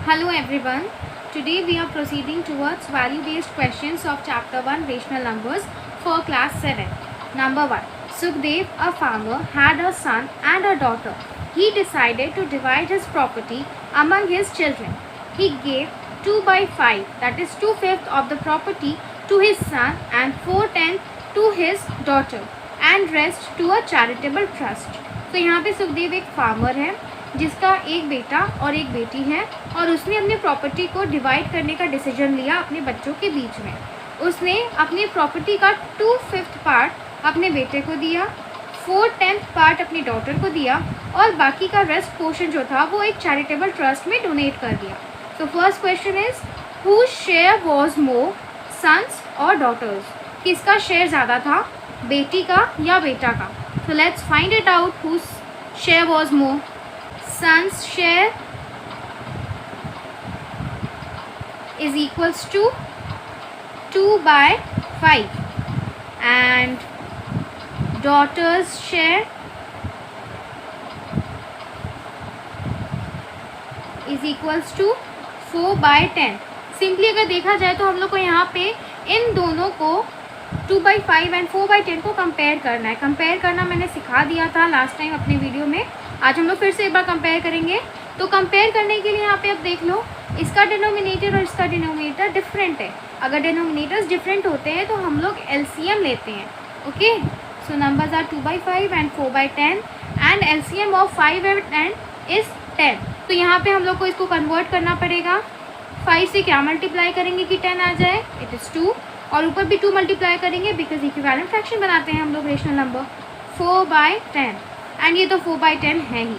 Hello everyone. Today we are proceeding towards value-based questions of Chapter 1 Rational Numbers for Class 7. Number 1. Sukhdev, a farmer, had a son and a daughter. He decided to divide his property among his children. He gave 2 by 5, that is 2/5 of the property to his son and 4/10 to his daughter and rest to a charitable trust. तो यहाँ पे सुखदेव एक farmer है जिसका एक बेटा और एक बेटी है और उसने अपनी प्रॉपर्टी को डिवाइड करने का डिसीजन लिया अपने बच्चों के बीच में। उसने अपनी प्रॉपर्टी का 2/5 पार्ट अपने बेटे को दिया, 4/10 पार्ट अपनी डॉटर को दिया और बाकी का रेस्ट पोर्शन जो था वो एक चैरिटेबल ट्रस्ट में डोनेट कर दिया। तो first question is who share was more, sons और डॉटर्स? किसका शेयर ज़्यादा था, बेटी का या बेटा का? So let's find it out whose share was more. Son's share is equals to 2 by 5 and daughter's share is equals to 4 by 10. Simply अगर देखा जाए तो हम लोग को यहाँ पे इन दोनों को 2 by 5 एंड 4 by 10 को कंपेयर करना है। कंपेयर करना मैंने सिखा दिया था लास्ट टाइम अपने वीडियो में। आज हम लोग फिर से एक बार कंपेयर करेंगे। तो कंपेयर करने के लिए यहाँ पे अब देख लो, इसका डिनोमिनेटर और इसका डिनोमिनेटर डिफरेंट है। अगर डिनोमिनेटर्स डिफरेंट होते हैं तो हम लोग एलसीएम लेते हैं। Okay, so numbers are 2 by 5 and 4 by 10 and LCM of 5 and 10 is 10। तो यहाँ पे हम लोग को इसको कन्वर्ट करना पड़ेगा। 5 से क्या मल्टीप्लाई करेंगे कि 10 आ जाए? इट इज़ 2 और ऊपर भी 2 मल्टीप्लाई करेंगे बिकॉज इक्विवेलेंट फ्रैक्शन बनाते हैं हम लोग रेशनल नंबर। 4 by 10 एंड ये तो 4 by 10 है ही।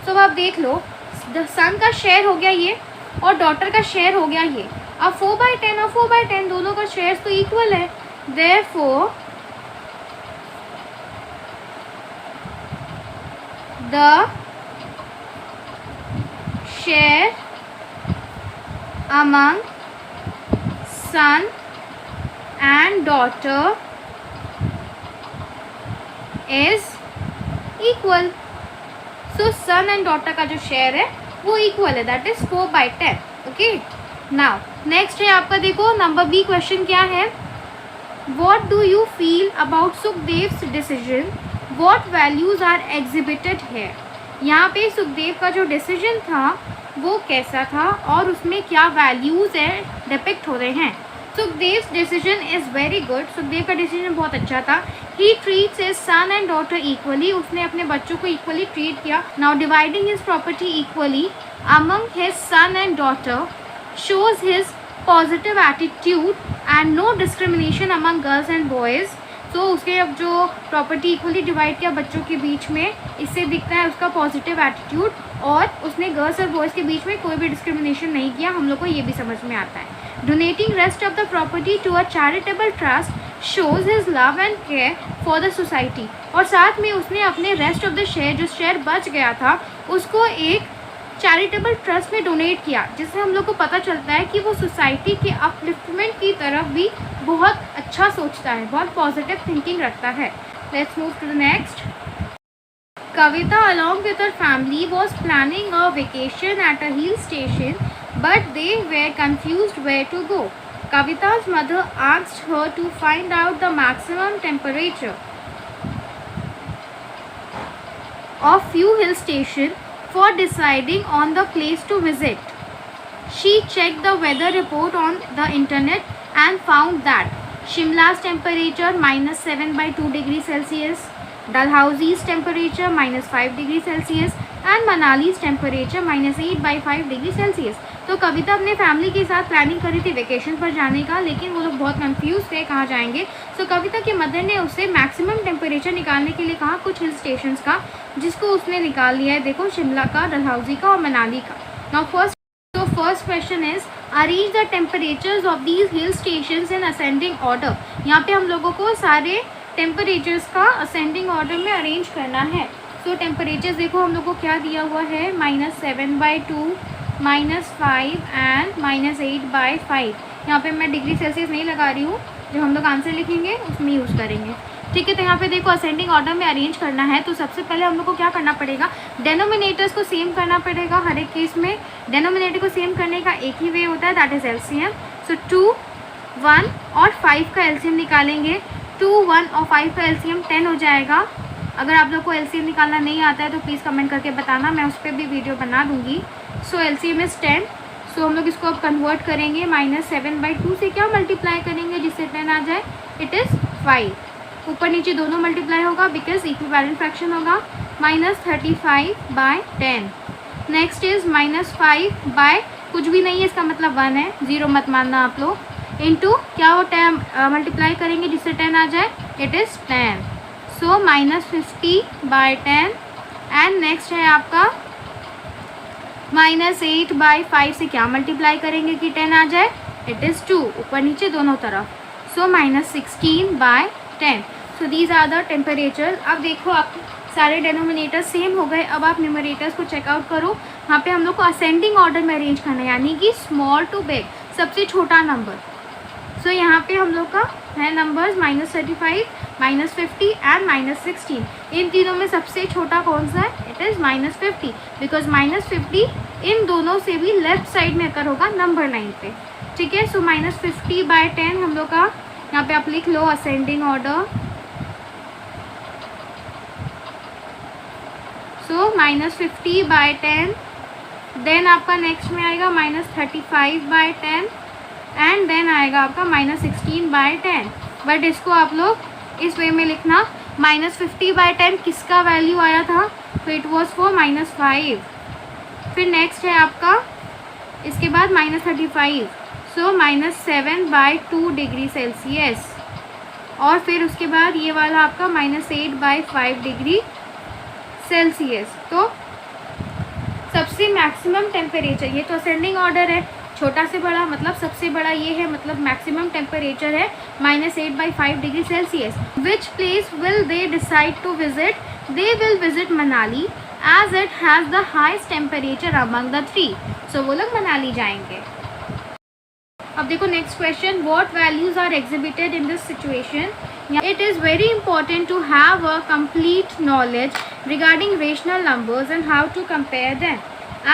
सो अब देख लो, सन का शेयर हो गया ये और डॉटर का शेयर हो गया ये। अब 4 by 10 और 4 by 10 दोनों का शेयर तो इक्वल है। Therefore the share among son and daughter is equal. So son and daughter का जो शेयर है वो इक्वल है, that is 4 by 10. Okay, now next है आपका, देखो नंबर बी क्वेश्चन क्या है? What do you feel about Sukhdev's decision? What values are exhibited here? यहाँ पे सुखदेव का जो डिसीजन था वो कैसा था और उसमें क्या वैल्यूज़ है डिपिक्ट हो रहे हैं। Sukhdev's decision is very good. Sukhdev का डिसीजन बहुत अच्छा था। He treats his son and daughter equally, उसने अपने बच्चों को इक्वली ट्रीट किया। Now dividing his property equally among his son and daughter shows his positive attitude and no discrimination among girls and boys. तो उसके अब जो प्रॉपर्टी इक्वली डिवाइड किया बच्चों के बीच में, इससे दिखता है उसका पॉजिटिव एटीट्यूड और उसने गर्ल्स और बॉयज़ के बीच में कोई भी डिस्क्रिमिनेशन नहीं किया। हम लोग को ये भी समझ में आता है। Donating rest of the property to a charitable trust shows his love and care for the society, और साथ में उसने अपने रेस्ट ऑफ द शेयर, जो शेयर बच गया था, उसको एक चैरिटेबल ट्रस्ट में डोनेट किया, जिससे हम लोग को पता चलता है कि वो सोसाइटी के अपलिफ्टमेंट की तरफ भी बहुत अच्छा सोचता है, बहुत पॉजिटिव थिंकिंग रखता है। Let's move to the next. Kavita along with her family was planning a vacation at a hill station, but they were confused where to go. Kavita's mother asked her to find out the maximum temperature of few hill stations for deciding on the place to visit. She checked the weather report on the internet and found that Shimla's temperature -7 by 2 degrees Celsius, Dalhousi's temperature -5 degree Celsius and Manali's temperature -8 by 5 degree Celsius. तो कविता अपने family के साथ planning करी थी vacation पर जाने का, लेकिन वो लोग बहुत कंफ्यूज थे कहाँ जाएंगे। सो कविता की मदर ने उससे मैक्सिमम टेम्परेचर निकालने के लिए कहा कुछ हिल स्टेशंस का, जिसको उसने निकाल लिया है। देखो, शिमला का, डलहौजी का और मनाली का। Now first question is arrange the temperatures of these hill stations in ascending order. यहाँ पे हम लोगों को सारे टेम्परेचर्स का असेंडिंग ऑर्डर में अरेंज करना है। सो टेम्परेचर्स देखो हम लोग को क्या दिया हुआ है, -7 by 2, -5 एंड -8 by 5। यहाँ पे मैं डिग्री सेल्सियस नहीं लगा रही हूँ, जो हम लोग आंसर लिखेंगे उसमें यूज़ करेंगे। ठीक है। तो यहाँ पे देखो असेंडिंग ऑर्डर में अरेंज करना है, तो सबसे पहले हम लोग को क्या करना पड़ेगा, डेनोमिनेटर्स को सेम करना पड़ेगा। हर एक केस में डेनोमिनेटर को सेम करने का एक ही वे होता है, दैट इज़ एलसीएम। सो 2, 1 और 5 का एलसीएम निकालेंगे। 2, 1 और 5 का एलसीएम 10 हो जाएगा। अगर आप लोग को एलसीएम निकालना नहीं आता है तो प्लीज़ कमेंट करके बताना, मैं उस पर भी वीडियो बना दूँगी। सो एलसीएम इज़ 10। सो हम लोग इसको अब कन्वर्ट करेंगे, -7/2 से क्या मल्टीप्लाई करेंगे जिससे 10 आ जाए, इट इज़ 5। ऊपर नीचे दोनों मल्टीप्लाई होगा बिकॉज इक्विवेलेंट फ्रैक्शन होगा, -35/10। नेक्स्ट इज -5 बाय कुछ भी नहीं है, इसका मतलब 1 है, 0 मत मानना आप लोग, इनटू क्या वो 10 मल्टीप्लाई करेंगे जिससे 10 आ जाए, it is 10। So -50/10 and next है आपका -8/5 से क्या मल्टीप्लाई करेंगे कि 10 आ जाए, इट इज़ 2, ऊपर नीचे दोनों तरफ। So -16/10। So these are the temperature. अब देखो आप सारे डेनोमिनेटर सेम हो गए, अब आप न्यूमरेटर्स को चेकआउट करो। यहाँ पे हम लोग को असेंडिंग ऑर्डर में अरेंज करना है, यानी कि स्मॉल टू बिग, सबसे छोटा नंबर। सो यहाँ पे हम लोग का है नंबर्स -35, -50 एंड -16। इन तीनों में सबसे छोटा कौन सा है, इट इज़ -50, बिकॉज -50 इन दोनों से भी लेफ्ट साइड में अकर होगा नंबर 9 पे। ठीक है। सो -50/10 हम लोग का यहाँ पे आप लिख लो असेंडिंग ऑर्डर। सो -50/10, देन आपका नेक्स्ट में आएगा -35/10 एंड देन आएगा आपका -16/10। बट इसको आप लोग इस वे में लिखना, -50/10 किसका वैल्यू आया था, तो इट वॉज फॉर -5। फिर नेक्स्ट है आपका इसके बाद -35, सो -7/2 डिग्री सेल्सियस, और फिर उसके बाद ये वाला आपका -8/5 डिग्री सेल्सियस। तो सबसे मैक्सिमम टेम्परेचर, ये तो असेंडिंग ऑर्डर है, छोटा से बड़ा मतलब सबसे बड़ा ये है, मतलब मैक्सिमम टेम्परेचर है -8/5 degree Celsius. Which place will they decide to visit, they will visit Manali as it has the highest temperature among the 3। So वो लोग मनाली जाएंगे। अब देखो next question, what values are exhibited in this situation. It is very important to have a complete knowledge regarding rational numbers and how to compare them.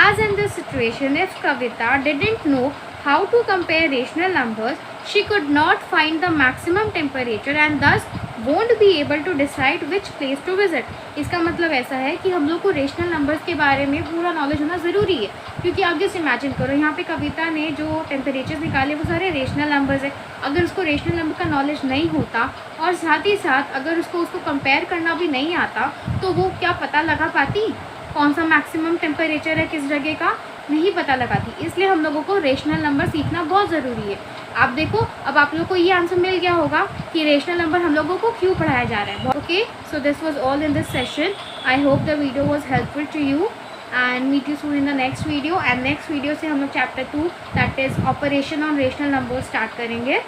As in this situation, if Kavita didn't know how to compare rational numbers, she could not find the maximum temperature and thus won't be able to decide which place to visit. इसका मतलब ऐसा है कि हम लोग को rational numbers के बारे में पूरा नॉलेज होना ज़रूरी है, क्योंकि आप जस्ट इमेजिन करो यहाँ पे कविता ने जो टेम्परेचर निकाले वो सारे रेशनल नंबर्स है। अगर उसको रेशनल नंबर का नॉलेज नहीं होता और साथ ही साथ अगर उसको कंपेयर करना भी नहीं आता, तो वो क्या पता लगा पाती कौन सा मैक्सिमम टेम्परेचर है किस जगह का, नहीं पता लगाती। इसलिए हम लोगों को रेशनल नंबर सीखना बहुत ज़रूरी है। आप देखो अब आप लोगों को ये आंसर मिल गया होगा कि रेशनल नंबर हम लोगों को क्यों पढ़ाया जा रहा है। Okay, so this was all in this session. I hope the video was helpful to you and meet you soon in the next video. And next video से हम लोग chapter 2 that is operation on rational number start करेंगे।